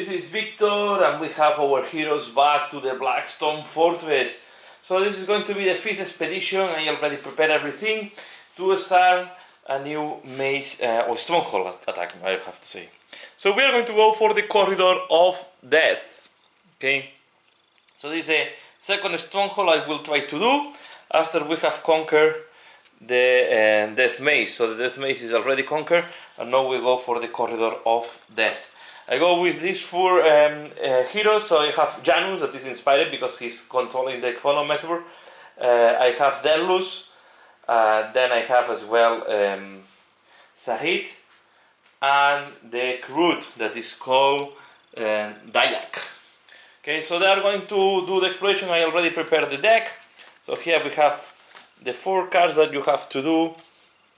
this is Victor, and we have our heroes back to the Blackstone fortress. So this is going to be the 5th expedition. I already prepared everything to start a new maze or stronghold attack, I have to say. So we are going to go for the Corridor of Death. Okay. So this is a second stronghold I will try to do after we have conquered the Death Maze. So the Death Maze is already conquered, and now we go for the Corridor of Death. I go with these 4 heroes. So I have Janus, that is inspired because he's controlling the chronometer. I have Delus, then I have as well Sahid, and the Groot that is called Dayak. Okay, so they are going to do the exploration. I already prepared the deck. So here we have the 4 cards that you have to do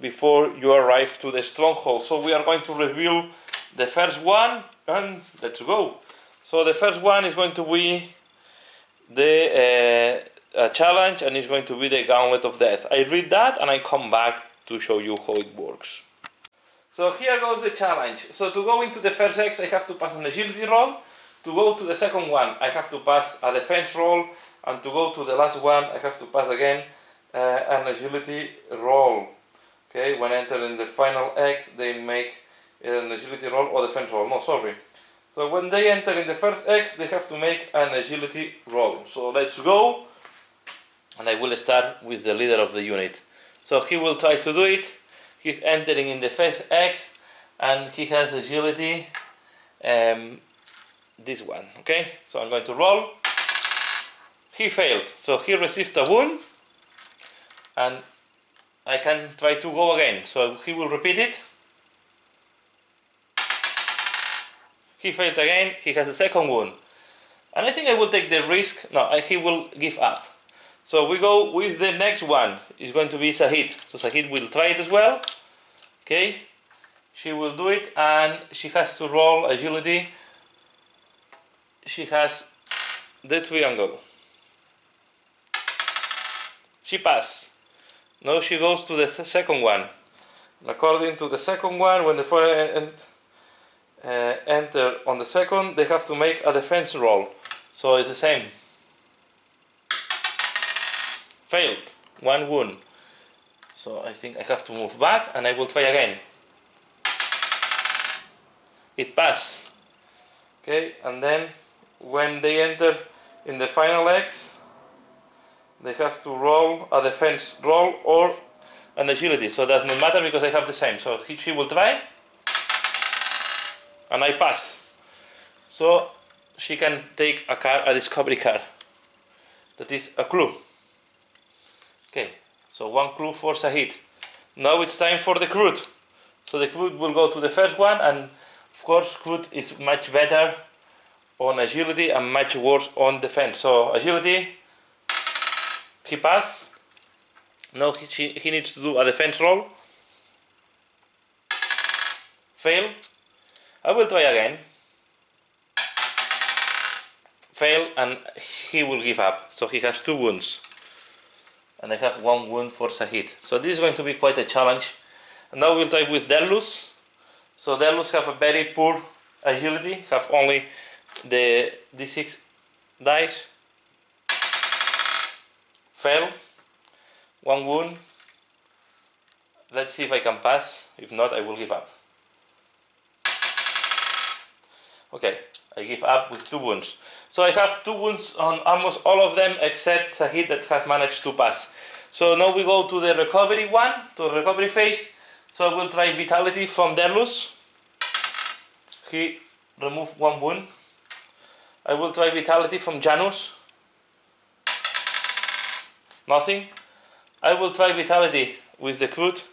before you arrive to the stronghold. So we are going to review the first one, and let's go. So the first one is going to be the challenge, and it's going to be the Gauntlet of Death. I read that and I come back to show you how it works. So here goes the challenge. So to go into the first X, I have to pass an agility roll. To go to the second one, I have to pass a defense roll, and to go to the last one, I have to pass again an agility roll. Okay, when entering the final X, they make an agility roll or defense roll. No, sorry. So when they enter in the first X, they have to make an agility roll. So let's go, and I will start with the leader of the unit. So he will try to do it. He's entering in the first X, and he has agility. This one, okay? So I'm going to roll. He failed, so he received a wound, and I can try to go again. So he will repeat it. He failed again. He has a second wound, and I think I will take the risk. No, he will give up. So we go with the next one. It's going to be Sahid. So Sahid will try it as well. Okay, she will do it, and she has to roll agility. She has the triangle. She passed. Now she goes to the second one. According to the second one, when the foe enter on the second, they have to make a defense roll. So it's the same. Failed. 1 wound. So I think I have to move back, and I will try again. It passed. Okay, and then when they enter in the final X, they have to roll a defense roll or an agility. So it does not matter because I have the same. So she will try, and I pass. So she can take a card, a discovery card. That is a clue. Okay, so 1 clue for Sahid. Now it's time for the Groot. So the Groot will go to the first one, and of course Groot is much better on agility and much worse on defense. So agility, he passed. Now he needs to do a defense roll. Fail. I will try again. Fail, and he will give up. So he has 2 wounds. And I have 1 wound for Sahid. So this is going to be quite a challenge. And now we'll try with Delus. So Delus have a very poor agility, have only the D6 dice. Fail. 1 wound. Let's see if I can pass. If not, I will give up. Okay, I give up with 2 wounds. So I have 2 wounds on almost all of them except Sahid that have managed to pass. So now we go to the recovery one, to the recovery phase. So I will try vitality from Delus. He removed 1 wound. I will try vitality from Janus. Nothing. I will try vitality with the Groot.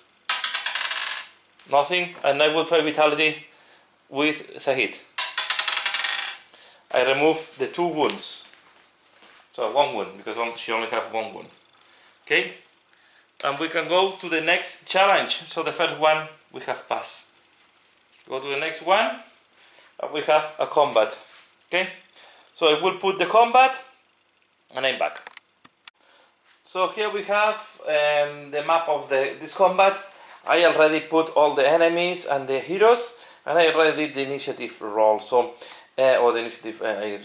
Nothing. And I will try vitality with Sahid. I remove the 2 wounds. So 1 wound, because she only has 1 wound. Okay? And we can go to the next challenge. So the first one we have passed. Go to the next one, and we have a combat. Okay? So I will put the combat, and I'm back. So here we have the map of this combat. I already put all the enemies and the heroes, and I already did the initiative roll. So or the initiative, I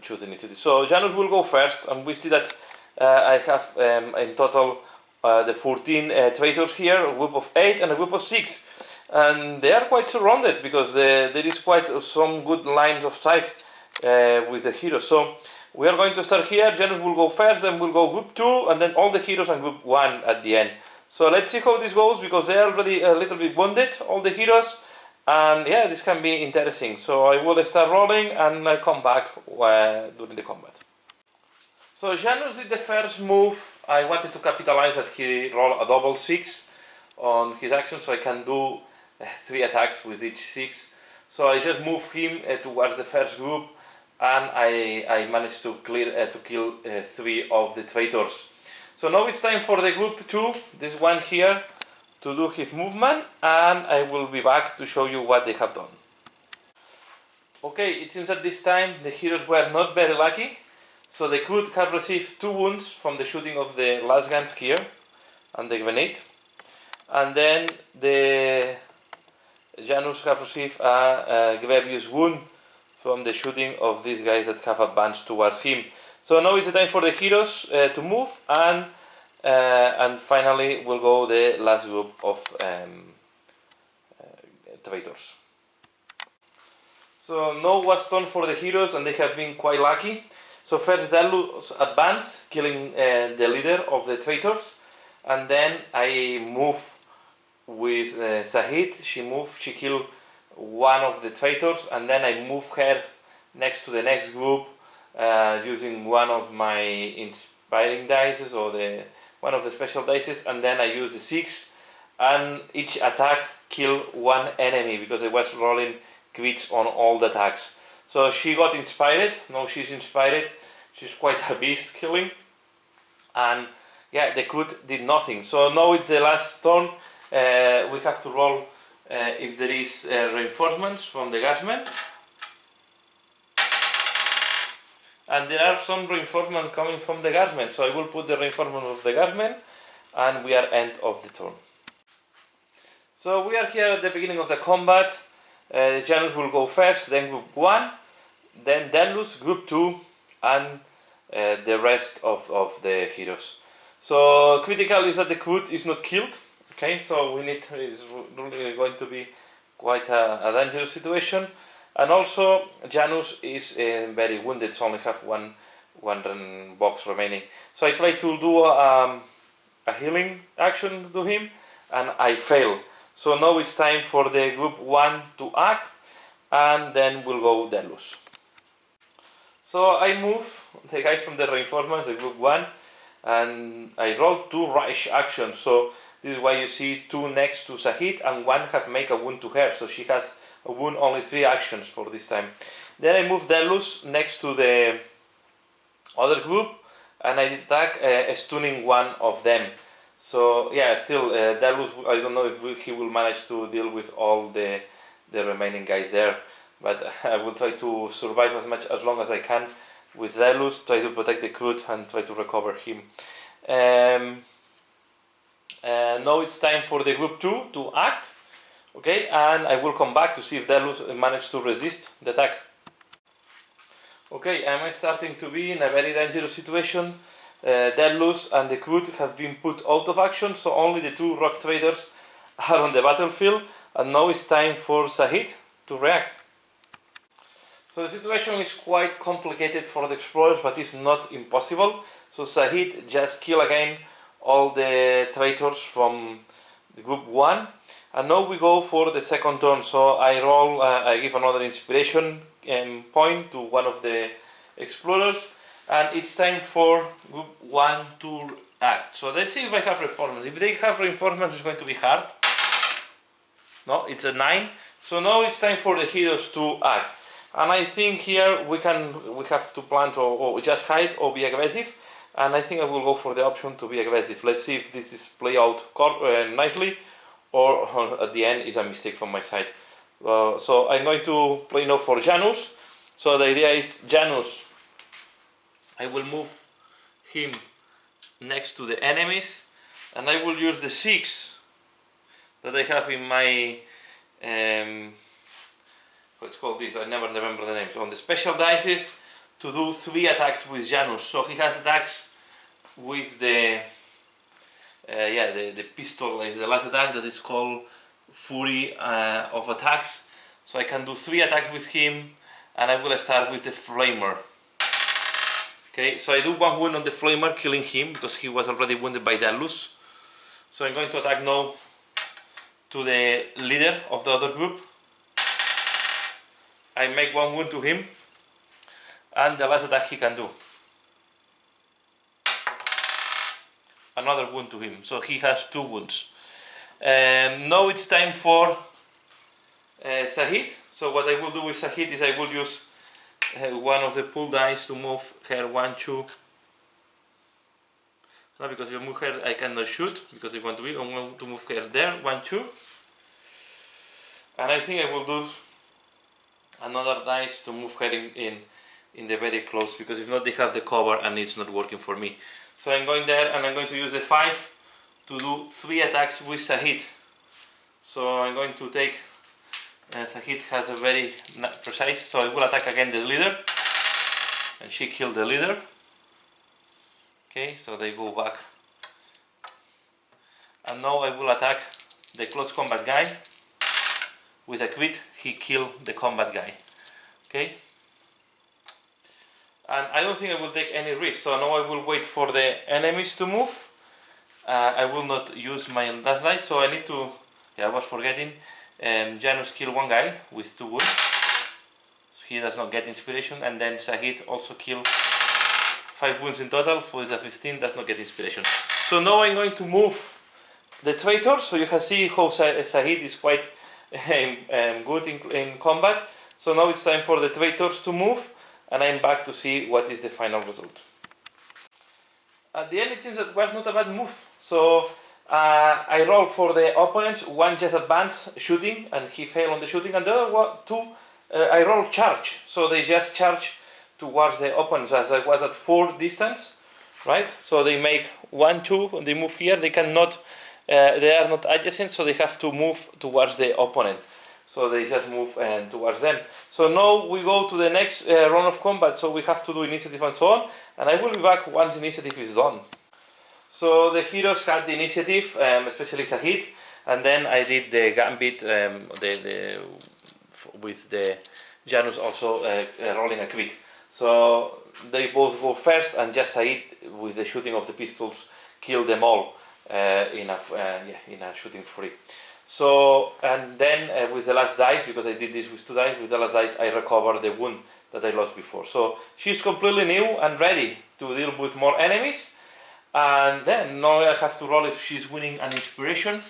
choose the initiative. So Janus will go first, and we see that I have in total the 14 traitors here, a group of 8 and a group of 6. And they are quite surrounded because there is quite some good lines of sight with the heroes. So we are going to start here. Janus will go first, then we'll go group 2, and then all the heroes and group 1 at the end. So let's see how this goes, because they are already a little bit wounded, all the heroes. And yeah, this can be interesting. So I will start rolling and I'll come back during the combat. So Janus did the first move. I wanted to capitalize that he rolled a double 6 on his action, so I can do 3 attacks with each 6. So I just moved him towards the first group, and I managed to kill 3 of the traitors. So now it's time for the group 2, this one here, to do his movement, and I will be back to show you what they have done. Okay, it seems that this time the heroes were not very lucky, so they could have received 2 wounds from the shooting of the last guns here and the grenade, and then the Janus have received a grievous wound from the shooting of these guys that have advanced towards him. So now it's the time for the heroes to move, and finally will go the last group of traitors. So now what's done for the heroes, and they have been quite lucky. So first Dalus advance, killing the leader of the traitors, and then I move with Sahid. She killed one of the traitors, and then I move her next to the next group using one of my inspiring dices, or one of the special dices, and then I use the 6, and each attack kill 1 enemy because I was rolling crits on all the attacks. So she got inspired. Now she's inspired. She's quite a beast killing, and yeah, the crit did nothing. So now it's the last turn. We have to roll if there is reinforcements from the guardsmen. And there are some reinforcements coming from the guardsmen, so I will put the reinforcement of the guardsmen, and we are end of the turn. So we are here at the beginning of the combat. Janus will go first, then group 1, then Danlus, group 2, and the rest of the heroes. So critical is that the Crute is not killed. Okay, so it's really going to be quite a dangerous situation. And also Janus is very wounded, so only have one box remaining. So I try to do a healing action to him, and I fail. So now it's time for the group 1 to act, and then we'll go Delus. So I move the guys from the reinforcements, the group 1, and I roll 2 rush actions. So this is why you see 2 next to Sahid, and 1 have make a wound to her, so she has a wound only 3 actions for this time. Then I move Delus next to the other group, and I attack stunning 1 of them. So yeah, still Delus, I don't know if he will manage to deal with all the remaining guys there, but I will try to survive as long as I can with Delus, try to protect the Crute and try to recover him. Now it's time for the group 2 to act. Okay, and I will come back to see if Delus managed to resist the attack. Okay, I'm starting to be in a very dangerous situation. Delus and the Crute have been put out of action, so only the 2 rock traders are on the battlefield, and now it's time for Sahid to react. So the situation is quite complicated for the explorers, but it's not impossible. So Sahid just killed again all the traitors from the group 1, and now we go for the second turn. So I give another inspiration point to one of the explorers, and it's time for group 1 to act. So let's see if I have reinforcements. If they have reinforcements, it's going to be hard. No, it's a 9. So now it's time for the heroes to act, and I think here we have to plan or just hide or be aggressive, and I think I will go for the option to be aggressive. Let's see if this is play out nicely, or at the end is a mistake from my side. So I'm going to play now for Janus. So the idea is Janus, I will move him next to the enemies, and I will use the 6 that I have in my let's call this, I never remember the names, on the special dice to do 3 attacks with Janus. So he has attacks with the the pistol is the last attack that is called Fury of Attacks. So I can do 3 attacks with him, and I will start with the Flamer. Okay, so I do 1 wound on the Flamer, killing him because he was already wounded by Dalus. So I'm going to attack now to the leader of the other group. I make 1 wound to him, and the last attack he can do. Another wound to him, so he has 2 wounds. Now it's time for Sahid. So what I will do with Sahid is I will use one of the pool dice to move her 1, 2. No, because if I move her I cannot shoot because I want to move her there, 1, 2. And I think I will do another dice to move her in the very close, because if not they have the cover and it's not working for me. So I'm going there and I'm going to use the 5 to do 3 attacks with Sahid. So I'm going to take, Sahid has a very precise, so I will attack again the leader, and she killed the leader. Okay, so they go back. And now I will attack the close combat guy. With a crit, he killed the combat guy. Okay? And I don't think I will take any risk, so now I will wait for the enemies to move. I will not use my last light, so I need to, I was forgetting, Janus killed 1 guy with 2 wounds. So he does not get inspiration, and then Sahid also killed 5 wounds in total, for the 15 does not get inspiration. So now I'm going to move the traitor, so you can see how Sahid is quite good in combat. So now it's time for the traitors to move, and I'm back to see what is the final result. At the end it seems that it was not a bad move. So I roll for the opponents, 1 just advance shooting and he failed on the shooting, and the other 2 I roll charge, so they just charge towards the opponents as I was at 4 distance, right? So they make 1, 2 and they move here. They cannot, they are not adjacent, so they have to move towards the opponent. So they just move towards them. So now we go to the next round of combat, so we have to do initiative and so on, and I will be back once initiative is done. So the heroes had the initiative, especially Sahid, and then I did the gambit with the Janus also rolling a crit. So they both go first, and just Sahid with the shooting of the pistols killed them all in a shooting free. So, and then with the last dice, because I did this with 2 dice, with the last dice I recovered the wound that I lost before. So she's completely new and ready to deal with more enemies. And then now I have to roll if she's winning an inspiration.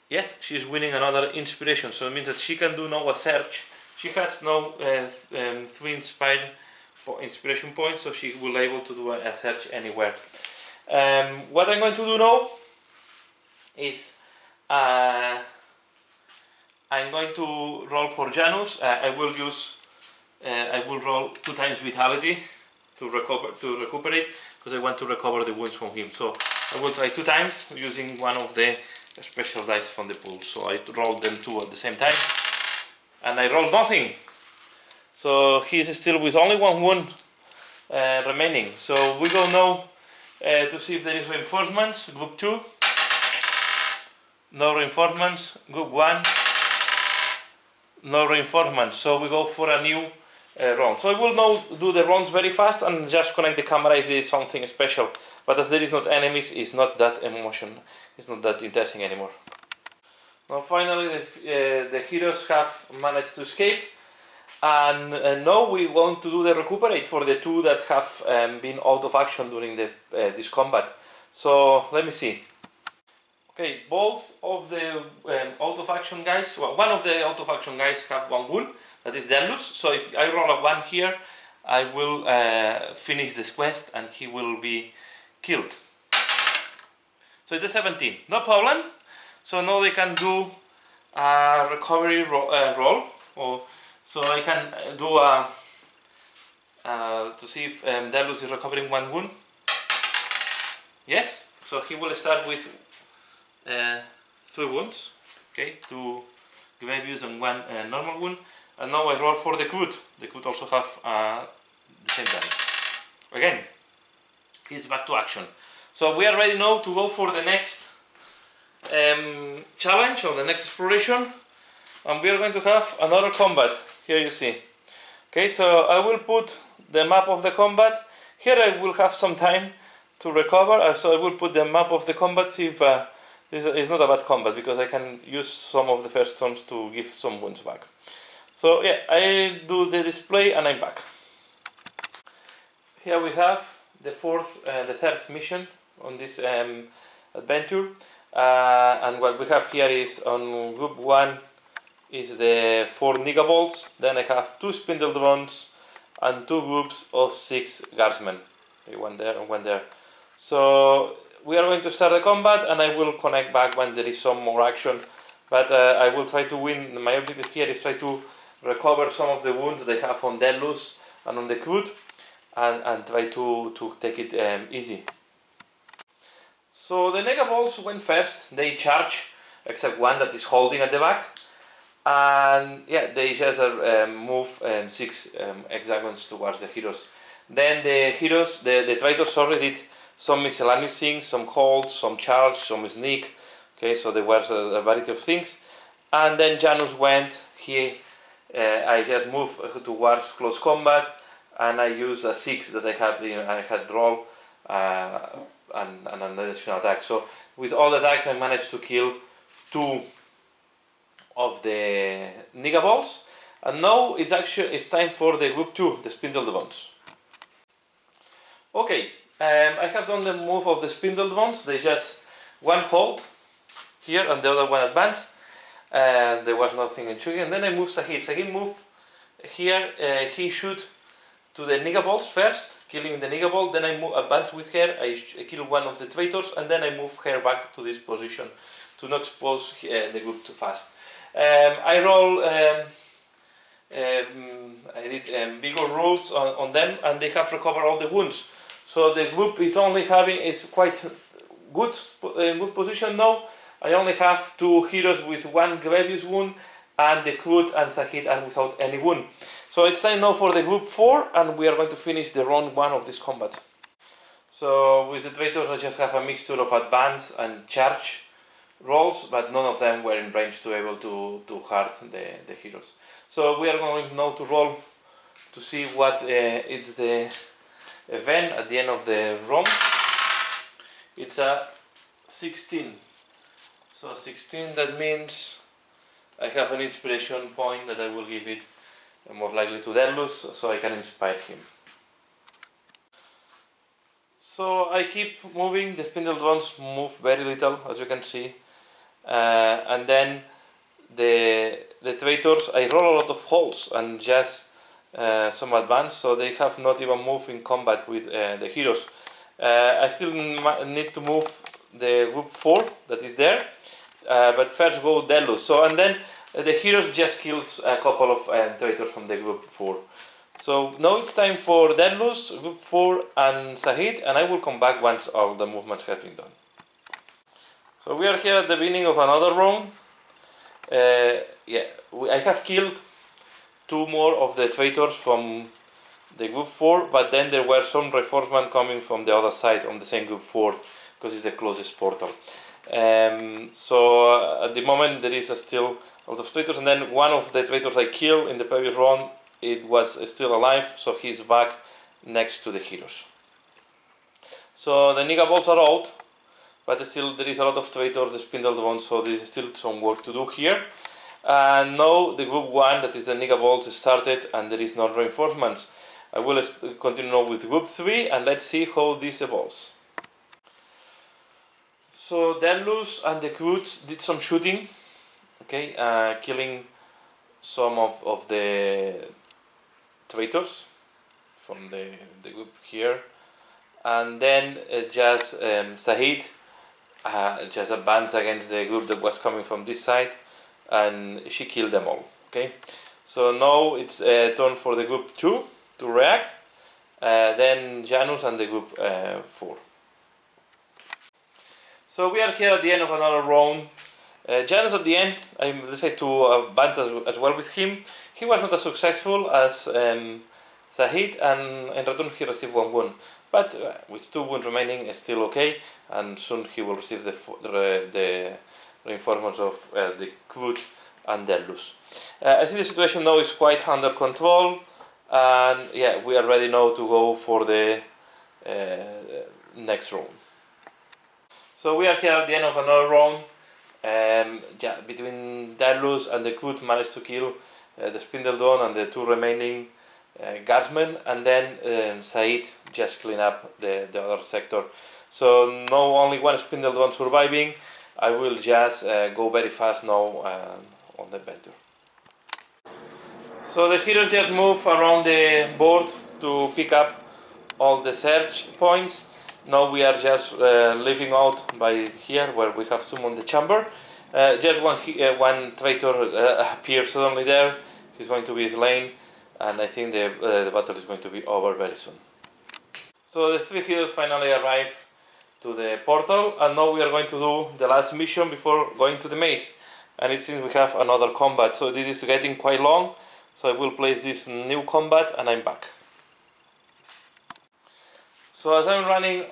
Yes, she's winning another inspiration, so it means that she can do now a search. She has now 3 inspiration points, so she will be able to do a search anywhere. What I'm going to do now is I'm going to roll for Janus. I will roll 2 times vitality to recuperate, because I want to recover the wounds from him. So I will try 2 times using one of the special dice from the pool. So I rolled them 2 at the same time, and I rolled nothing. So he's still with only 1 wound remaining. So we go now to see if there is reinforcements. Group 2. No reinforcements. Group 1. No reinforcements. So we go for a new round. So I will now do the rounds very fast and just connect the camera if there is something special. But as there is not enemies, it's not that it's not that interesting anymore. Now finally the heroes have managed to escape, and now we want to do the recuperate for the 2 that have been out of action during this combat. So let me see. Okay, both of the out of action guys, well, one of the out of action guys have 1 wound, that is Delus. So if I roll a 1 here, I will finish this quest and he will be killed. So it's a 17, no problem. So now they can do a recovery roll, so I can do to see if Delus is recovering 1 wound. Yes, so he will start with 3 wounds. Okay, 2, Gravius and one normal wound. And now I roll for the Groot. The Groot also have the same damage. Again, he's back to action. So we are ready now to go for the next challenge or the next exploration. And we are going to have another combat. Here you see. Okay, so I will put the map of the combat. Here I will have some time to recover. So I will put the map of the combat, see if this is not a bad combat, because I can use some of the first stones to give some wounds back. So yeah, I do the display and I'm back. Here we have the third mission on this adventure, and what we have here is on group 1 is the 4 Nigga Balls. Then I have 2 Spindle Drones and 2 groups of 6 Guardsmen. Okay, one there and one there. So we are going to start the combat, and I will connect back when there is some more action. But I will try to win. My objective here is try to recover some of the wounds they have on Deadlus and on the Groot, and try to take it easy. So the Nega Balls went first. They charge, except one that is holding at the back. And yeah, they just move 6 hexagons towards the heroes. Then the heroes, the traitors already did some miscellaneous things, some holds, some charge, some sneak. Okay, so there was a variety of things. And then Janus went, I just moved towards close combat, and I used a 6 that I had roll and an additional attack. So with all the attacks I managed to kill 2 of the Nigga Balls, and now it's time for the group 2, the Spindle Drones. Okay, I have done the move of the Spindle Drones. They just one hold here and the other one advance. There was nothing in shooting, and then I move Sahid. Sahid move here. He shoot to the Nigga Balls first, killing the Nigga Ball. Then I advance with her. I kill one of the traitors, and then I move her back to this position to not expose the group too fast. I roll. I did bigger rolls on them, and they have recovered all the wounds. So the group is quite good good position now. I only have 2 heroes with 1 Gravius wound, and the Groot and Sahid are without any wound. So it's time now for the group 4, and we are going to finish the round 1 of this combat. So with the traitors I just have a mixture of advance and charge rolls, but none of them were in range to be able to hurt the heroes. So we are going now to roll to see what is the event at the end of the round. It's a 16. So 16, that means I have an inspiration point that I will give it most likely to Deadlus, so I can inspire him. So I keep moving, the Spindle Drones move very little, as you can see. And then the traitors, I roll a lot of holes and just some advance, so they have not even moved in combat with the heroes. I still need to move the group 4 that is there, but first go Deadlus. So and then the heroes just kills a couple of traitors from the group 4. So now it's time for Deadlus, group 4 and Sahid, and I will come back once all the movements have been done. So we are here at the beginning of another round. I have killed 2 more of the traitors from the group 4, but then there were some reinforcements coming from the other side on the same group 4, because it's the closest portal. So at the moment there is still a lot of traitors, and then one of the traitors I killed in the previous round, it was still alive, so he's back next to the heroes. So the Nigga Balls are out, but still there is a lot of traitors, the Spindle Drones, so there is still some work to do here. And now the group 1, that is the Nigga Balls, started, and there is no reinforcements. I will continue now with group 3, and let's see how this evolves. So Deadlus and the Groots did some shooting, okay, killing some of the traitors from the group here, and then Sahid just advanced against the group that was coming from this side, and she killed them all. Okay, so now it's turn for the group 2 to react, then Janus and the group 4. So we are here at the end of another round. Janus at the end, I decided to advance as well with him. He was not as successful as Zahid, and in return he received 1 wound. But with 2 wounds remaining, it's still okay, and soon he will receive the reinforcements of the Kvut and Delus. I think the situation now is quite under control, and yeah, we are ready now to go for the next round. So we are here at the end of another round. Yeah, between Delus and the Kvut managed to kill the Spindledon and the 2 remaining guardsmen, and then Said just clean up the other sector. So now only 1 Spindledon surviving. I will just go very fast now on the adventure. So the heroes just move around the board to pick up all the search points. Now we are just leaving out by here where we have summoned the chamber. Just one traitor appears suddenly there. He's going to be slain, and I think the battle is going to be over very soon. So the 3 heroes finally arrive to the portal, and now we are going to do the last mission before going to the maze. And it seems we have another combat, so this is getting quite long. So I will place this new combat and I'm back. So as I'm running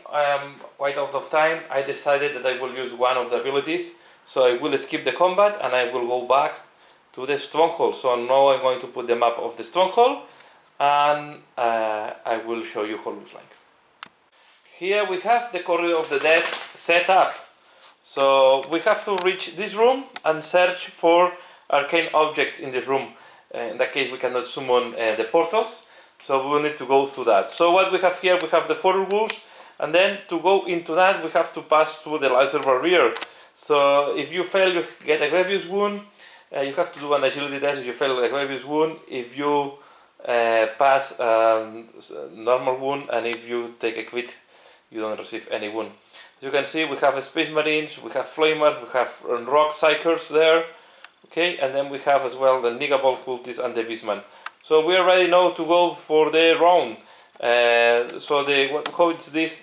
quite out of time, I decided that I will use one of the abilities. So I will skip the combat and I will go back to the stronghold. So now I'm going to put the map of the stronghold, and I will show you how it looks like. Here we have the Corridor of the Dead set up. So we have to reach this room and search for arcane objects in this room. In that case we cannot summon the portals, so we will need to go through that. So what we have here, we have the 4 rules, and then to go into that we have to pass through the laser barrier. So if you fail, you get a grievous wound. You have to do an agility test if you fail a grievous wound. If you pass normal wound, and if you take a crit, you don't receive any wound. As you can see, we have Space Marines, we have Flamers, we have Rock Psychers there. Okay, and then we have as well the Nigabol Cultists and the Beastman. So we are ready now to go for the round. So how it's these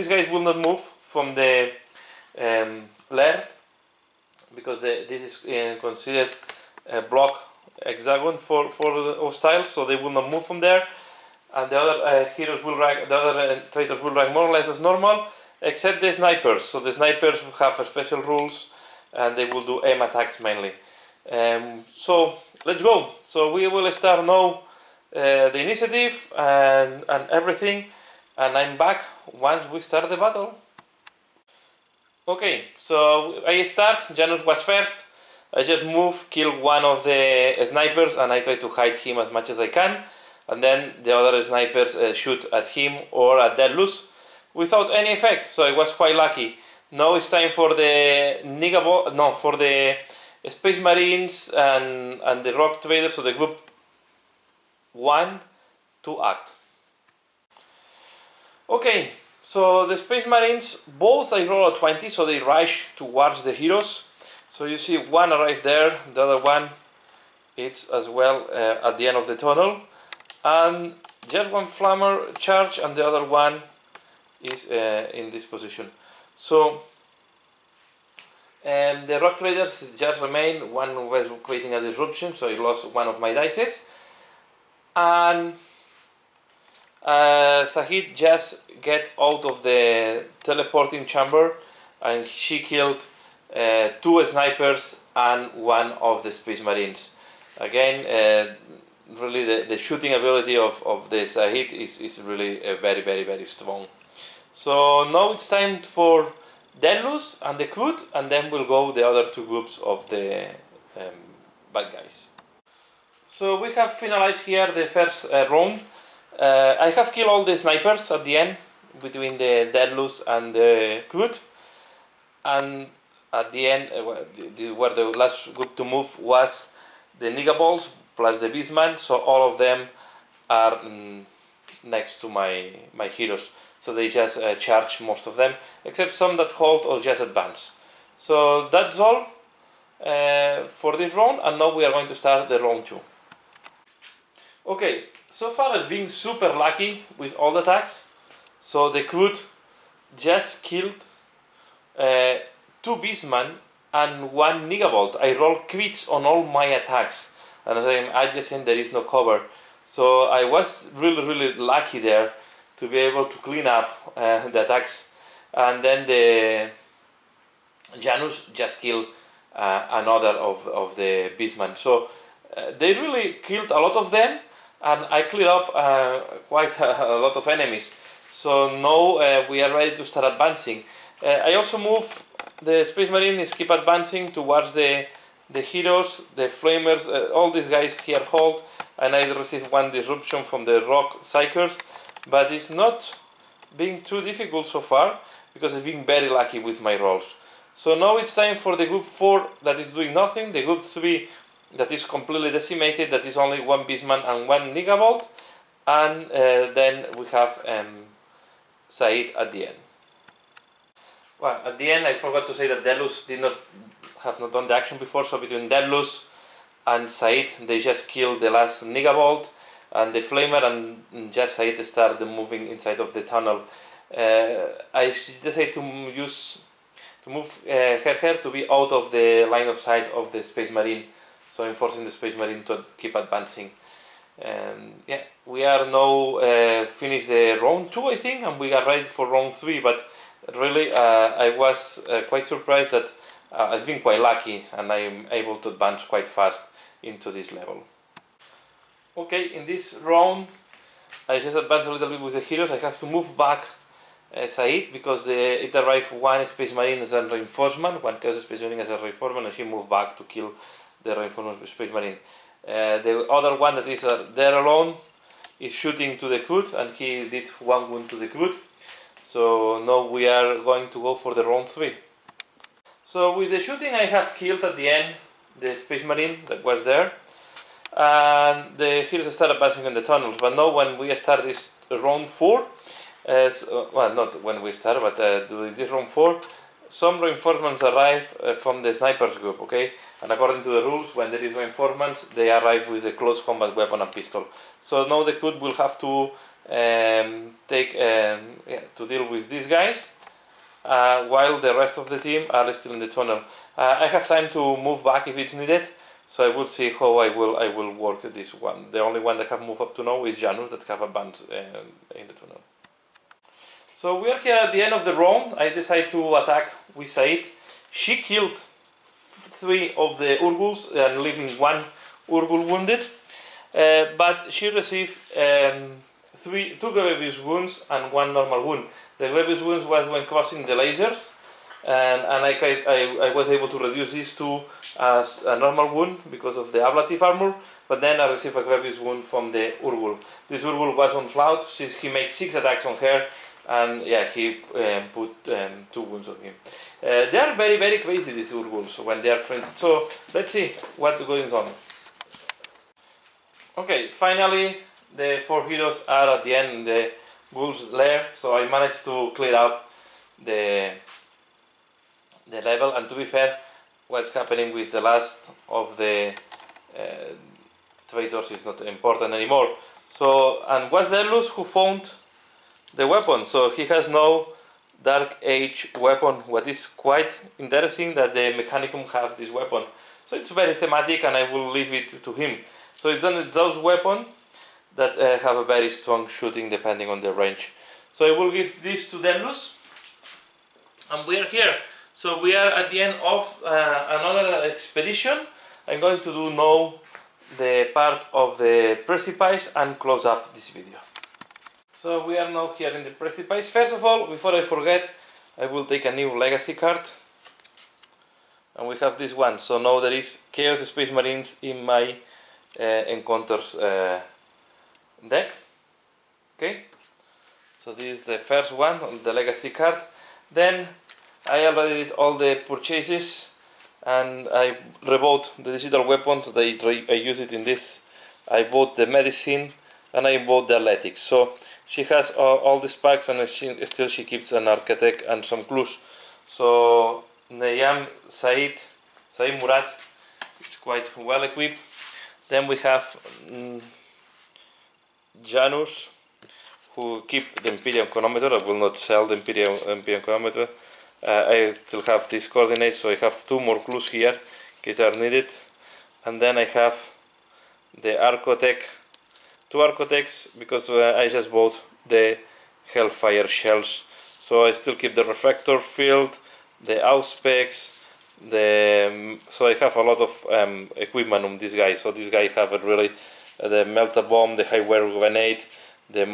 guys will not move from the lair, because this is considered a block hexagon for the hostiles, so they will not move from there. And the other heroes will rank, the other traitors will rank more or less as normal, except the snipers. So the snipers have special rules, and they will do aim attacks mainly. So let's go. So we will start now the initiative and everything, and I'm back once we start the battle. Okay, so I start. Janus was first. I just move, kill one of the snipers, and I try to hide him as much as I can, and then the other snipers shoot at him or at Delus without any effect. So I was quite lucky. Now it's time for the for the Space Marines and the Rock Traders, so the group 1 to act. Okay, so the Space Marines, both I roll a 20, so they rush towards the heroes. So you see one arrive there, the other one it's as well at the end of the tunnel, and just one flammer charge and the other one is in this position. So the Rock Traders just remain. One was creating a disruption, so I lost one of my dices, and Sahid just get out of the teleporting chamber, and she killed 2 snipers and 1 of the Space Marines. Again, really the shooting ability of the Sahid is really very, very, very strong. So now it's time for Delus and the Kvut, and then we'll go the other 2 groups of the bad guys. So we have finalized here the first round. I have killed all the snipers at the end between the Delus and the Kvut, and at the end where the last group to move was the Nigabols plus the Beastman, so all of them are next to my heroes. So they just charge most of them, except some that hold or just advance. So that's all for this round, and now we are going to start the round 2. Okay, so far as being super lucky with all the attacks. So the Kvut just killed 2 Beastmen and 1 Nigavolt. I roll crits on all my attacks, and as I'm adjacent, there is no cover. So I was really lucky there to be able to clean up the attacks, and then the Janus just killed another of the beastmen. So they really killed a lot of them, and I cleared up quite a lot of enemies. So now we are ready to start advancing. I also move the Space Marines, keep advancing towards the heroes, the flamers, all these guys here hold, and I receive 1 disruption from the rock psychers, but it's not being too difficult so far because I've been very lucky with my rolls. So now it's time for the group 4 that is doing nothing, the group 3 that is completely decimated, that is only 1 beastman and 1 Nigavolt, and then we have Said at the end. Well, at the end I forgot to say that Delus have not done the action before, so between Delus and Said they just killed the last Nigavolt and the Flamer, and just Said started moving inside of the tunnel. I decided to move her to be out of the line of sight of the Space Marine, so I'm forcing the Space Marine to keep advancing. Yeah, we are now finished the round 2, I think, and we are ready for round 3, but really I was quite surprised that I've been quite lucky and I'm able to advance quite fast into this level. Okay, in this round I just advanced a little bit with the heroes. I have to move back Said because it arrived 1 Space Marine as a reinforcement, 1 Chaos Space Marine as a reinforcement, and she moved back to kill the reinforcement Space Marine. The other one that is there alone is shooting to the Crud, and he did 1 wound to the Crud. So now we are going to go for the round 3. So with the shooting I have killed at the end the Space Marine that was there, and the heroes start advancing in the tunnels. But now when we start this round 4, well, not when we start, but during this round 4, some reinforcements arrive from the snipers group, okay? And according to the rules, when there is reinforcements, they arrive with the close combat weapon and pistol. So now the Crud will have to to deal with these guys, while the rest of the team are still in the tunnel. I have time to move back if it's needed, so I will see how I will work this one. The only one that have moved up to now is Janus that have advanced in the tunnel. So we are here at the end of the round. I decide to attack with Said. She killed 3 of the Urguls and leaving 1 Urgul wounded, but she received 2 grievous wounds and 1 normal wound. The grievous wounds was when crossing the lasers, and I was able to reduce these 2 as a normal wound because of the ablative armor, but then I received a grievous wound from the Urgul. This Urgul was on Flout, so he made 6 attacks on her, and yeah, he put 2 wounds on him. They are very crazy, these Urguls, when they are frenzied. So let's see what's going on. Okay, finally the 4 heroes are at the end in the Ghoul's lair, so I managed to clear up the level. And to be fair, what's happening with the last of the traitors is not important anymore. So, and was Delus who found the weapon, so he has no Dark Age weapon. What is quite interesting that the Mechanicum have this weapon, so it's very thematic, and I will leave it to him. So it's those weapons that have a very strong shooting depending on the range. So I will give this to Delus, and we are here. So we are at the end of another expedition. I'm going to do now the part of the precipice and close up this video. So we are now here in the precipice. First of all, before I forget, I will take a new legacy card, and we have this one. So now there is Chaos Space Marines in my Encounters deck. Okay, so this is the first one on the legacy card. Then I already did all the purchases, and I rebought the digital weapons. I use it in this. I bought the medicine, and I bought the athletics. So she has all these packs, and still she keeps an architect and some clues. So Neyam Said Murat is quite well equipped. Then we have Janus, who keep the Imperium chronometer. I will not sell the Imperium chronometer. I still have these coordinates, so I have 2 more clues here in case they are needed. And then I have the Archotech, 2 Archotechs, because I just bought the Hellfire shells. So I still keep the reflector field, the Auspex, so I have a lot of equipment on this guy. So this guy have a really the melta bomb, the high wear grenade, yeah,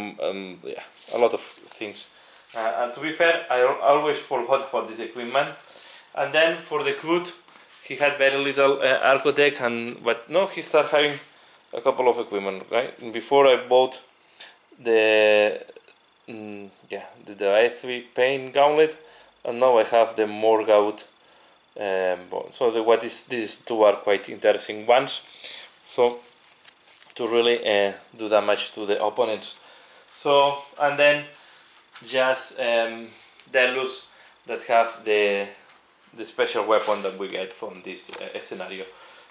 a lot of things. And to be fair, I always forgot about this equipment. And then for the Groot, he had very little Archotech, but no, he started having a couple of equipment, right? And before I bought the the I3 Pain Gauntlet, and now I have the Morgoth. So these 2 are quite interesting ones. So to really do damage to the opponents. So and then just Delus that have the special weapon that we get from this scenario.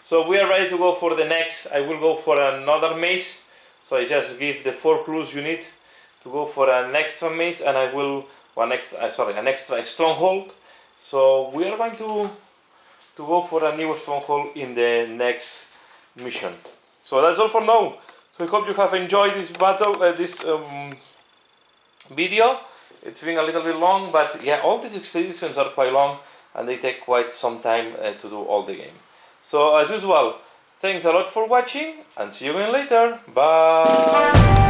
So we are ready to go for the next. I will go for another maze. So I just give the 4 clues you need to go for an extra maze, and I will an extra stronghold. So we are going to go for a new stronghold in the next mission. So that's all for now. So I hope you have enjoyed this battle, this video. It's been a little bit long, but yeah, all these expeditions are quite long and they take quite some time to do all the game. So as usual, thanks a lot for watching and see you again later. Bye!